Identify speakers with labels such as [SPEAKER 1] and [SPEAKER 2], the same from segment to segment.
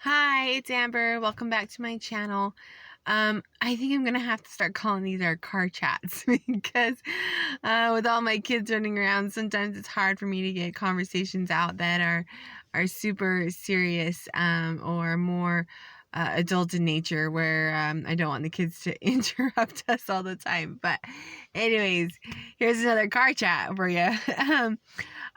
[SPEAKER 1] Hi, it's Amber. Welcome back to my channel. I think I'm gonna have to start calling these our car chats because with all my kids running around, sometimes it's hard for me to get conversations out that are super serious or more adult in nature, where I don't want the kids to interrupt us all the time. But anyways, here's another car chat for you.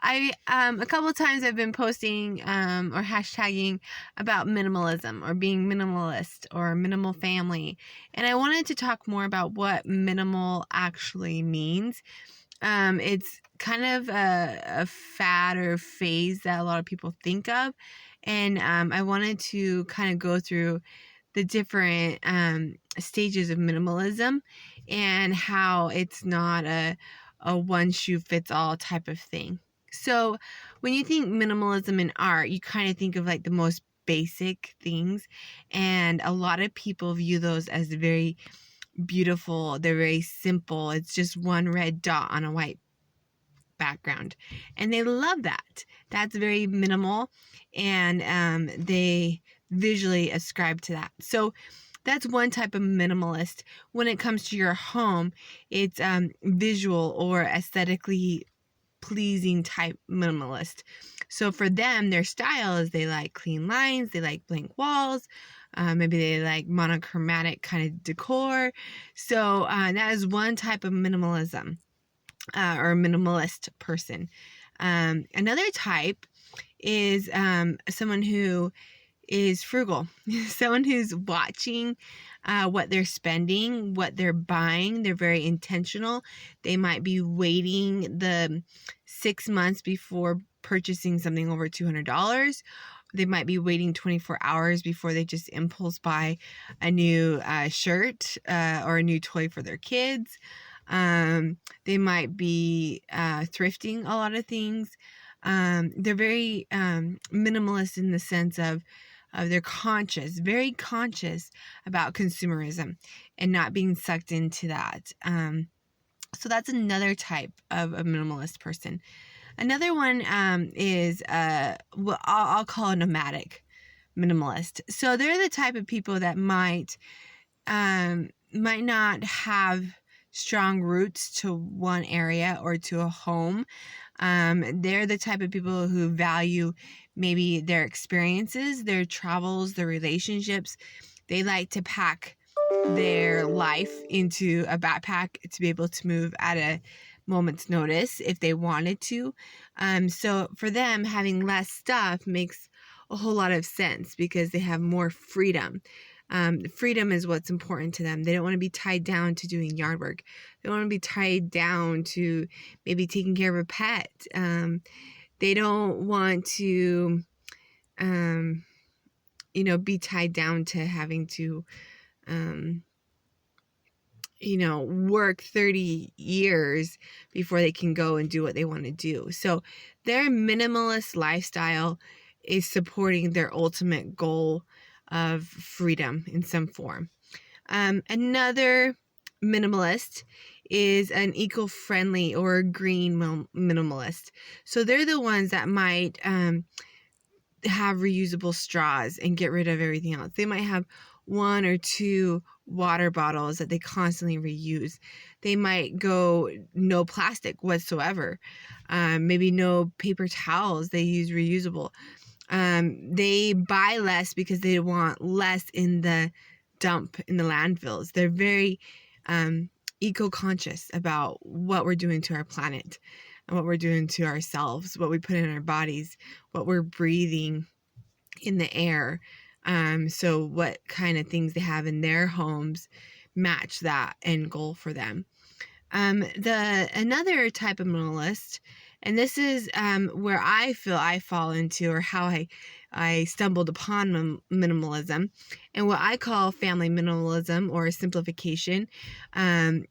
[SPEAKER 1] A couple of times I've been posting or hashtagging about minimalism or being minimalist or minimal family, and I wanted to talk more about what minimal actually means. It's kind of a fad or phase that a lot of people think of, and I wanted to kind of go through the different stages of minimalism and how it's not a one shoe fits all type of thing. So when you think minimalism in art, you kind of think of like the most basic things, and a lot of people view those as very beautiful. They're very simple. It's just one red dot on a white background, and they love that. That's very minimal, and they visually ascribe to that. So that's one type of minimalist. When it comes to your home, it's visual or aesthetically pleasing type minimalist. So for them, their style is they like clean lines, they like blank walls, maybe they like monochromatic kind of decor. So that is one type of minimalism or minimalist person. Another type is someone who is frugal, someone who's watching what they're spending, what they're buying. They're very intentional. They might be waiting the 6 months before purchasing something over $200. They might be waiting 24 hours before they just impulse buy a new shirt or a new toy for their kids. They might be thrifting a lot of things. They're very minimalist in the sense of they're conscious, very conscious about consumerism and not being sucked into that. So that's another type of a minimalist person. Another one is what I'll call a nomadic minimalist. So they're the type of people that might not have strong roots to one area or to a home. They're the type of people who value maybe their experiences, their travels, their relationships. They like to pack their life into a backpack to be able to move at a moment's notice if they wanted to. So for them, having less stuff makes a whole lot of sense because they have more freedom. Freedom is what's important to them. They don't want to be tied down to doing yard work. They don't want to be tied down to maybe taking care of a pet. They don't want to, be tied down to having to, work 30 years before they can go and do what they want to do. So their minimalist lifestyle is supporting their ultimate goal of freedom in some form. Another minimalist is an eco-friendly or a green minimalist. So they're the ones that might have reusable straws and get rid of everything else. They might have one or two water bottles that they constantly reuse. They might go no plastic whatsoever. Maybe no paper towels. They use reusable. They buy less because they want less in the dump in the landfills. They're very eco-conscious about what we're doing to our planet and what we're doing to ourselves, what we put in our bodies, what we're breathing in the air. So what kind of things they have in their homes match that end goal for them. Another type of minimalist, and this is where I feel I fall into, or how I stumbled upon minimalism, and what I call family minimalism or simplification. And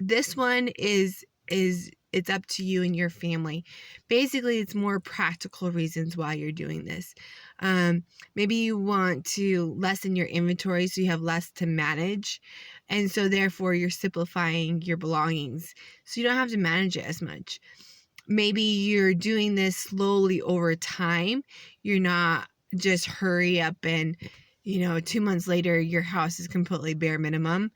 [SPEAKER 1] this one is it's up to you and your family. Basically, it's more practical reasons why you're doing this. Maybe you want to lessen your inventory so you have less to manage. And so therefore you're simplifying your belongings so you don't have to manage it as much. Maybe you're doing this slowly over time. You're not just hurry up and, 2 months later, your house is completely bare minimum.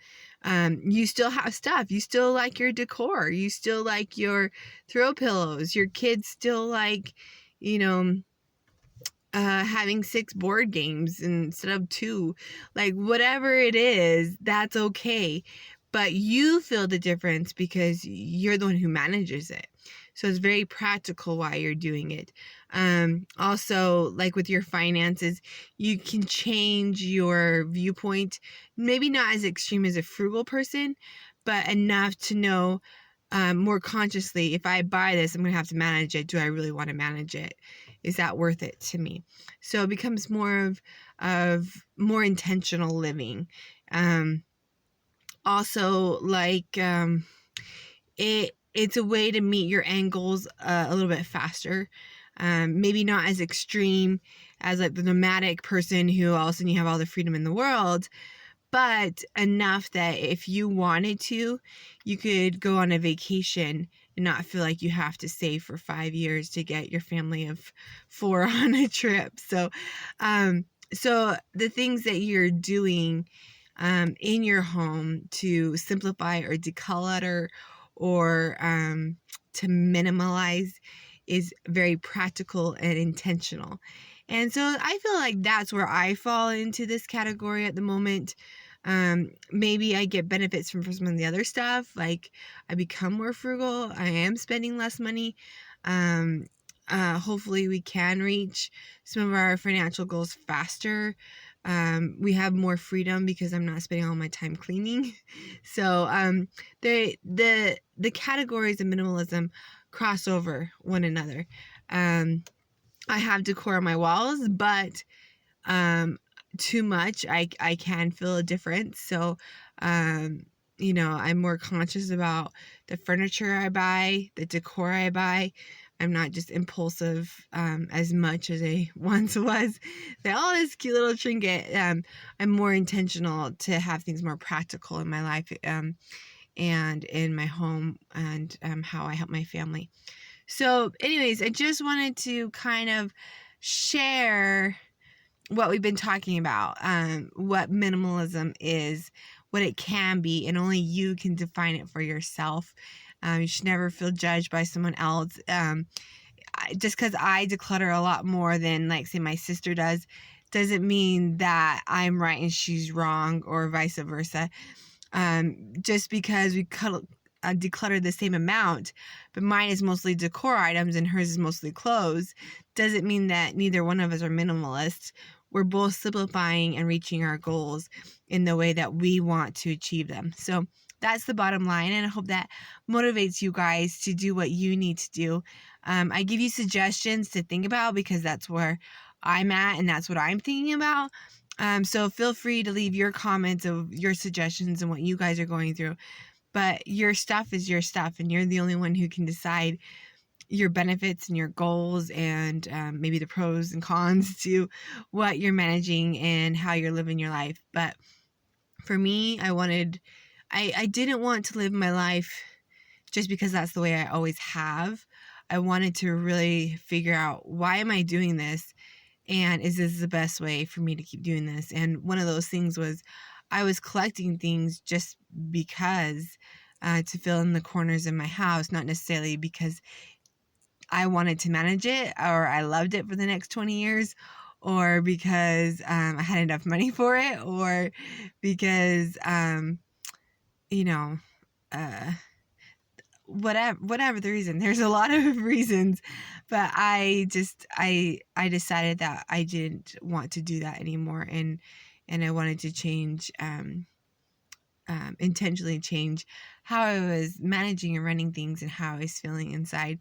[SPEAKER 1] You still have stuff. You still like your decor. You still like your throw pillows. Your kids still like, you know, having 6 board games instead of 2. Like, whatever it is, that's okay. But you feel the difference because you're the one who manages it. So it's very practical why you're doing it. Also, like with your finances, you can change your viewpoint. Maybe not as extreme as a frugal person, but enough to know more consciously, if I buy this, I'm going to have to manage it. Do I really want to manage it? Is that worth it to me? So it becomes more of more intentional living. Also, like, it's a way to meet your end goals a little bit faster. Maybe not as extreme as like the nomadic person who all of a sudden you have all the freedom in the world, but enough that if you wanted to, you could go on a vacation and not feel like you have to save for 5 years to get your family of 4 on a trip. So the things that you're doing in your home to simplify or declutter or to minimalize is very practical and intentional. And so I feel like that's where I fall into this category at the moment. Maybe I get benefits from some of the other stuff, like I become more frugal, I am spending less money. Hopefully we can reach some of our financial goals faster. We have more freedom because I'm not spending all my time cleaning. So the categories of minimalism cross over one another. I have decor on my walls, but too much, I can feel a difference. So I'm more conscious about the furniture I buy, the decor I buy. I'm not just impulsive as much as I once was. This cute little trinket. I'm more intentional to have things more practical in my life and in my home and how I help my family. So anyways, I just wanted to kind of share what we've been talking about, what minimalism is, what it can be, and only you can define it for yourself. You should never feel judged by someone else. Just because I declutter a lot more than, like, say, my sister doesn't mean that I'm right and she's wrong, or vice versa. Just because we declutter the same amount, but mine is mostly decor items and hers is mostly clothes, doesn't mean that neither one of us are minimalists. We're both simplifying and reaching our goals in the way that we want to achieve them. So that's the bottom line, and I hope that motivates you guys to do what you need to do. I give you suggestions to think about because that's where I'm at and that's what I'm thinking about. So feel free to leave your comments of your suggestions and what you guys are going through. But your stuff is your stuff, and you're the only one who can decide your benefits and your goals and maybe the pros and cons to what you're managing and how you're living your life. But for me, I didn't want to live my life just because that's the way I always have. I wanted to really figure out, why am I doing this? And is this the best way for me to keep doing this? And one of those things was I was collecting things just because to fill in the corners of my house, not necessarily because I wanted to manage it or I loved it for the next 20 years, or because I had enough money for it, or because, you know, whatever the reason. There's a lot of reasons, but I decided that I didn't want to do that anymore, and I wanted to change, intentionally change how I was managing and running things and how I was feeling inside,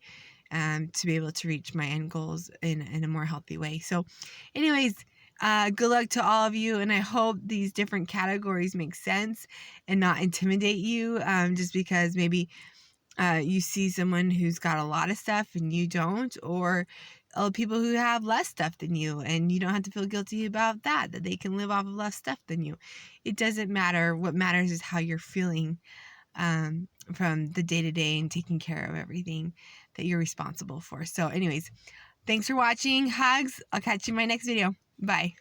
[SPEAKER 1] to be able to reach my end goals in a more healthy way. So anyways, good luck to all of you, and I hope these different categories make sense and not intimidate you, just because maybe you see someone who's got a lot of stuff and you don't, or people who have less stuff than you, and you don't have to feel guilty about that they can live off of less stuff than you. It doesn't matter. What matters is how you're feeling from the day to day and taking care of everything that you're responsible for. So anyways, Thanks for watching. Hugs. I'll catch you in my next video. Bye.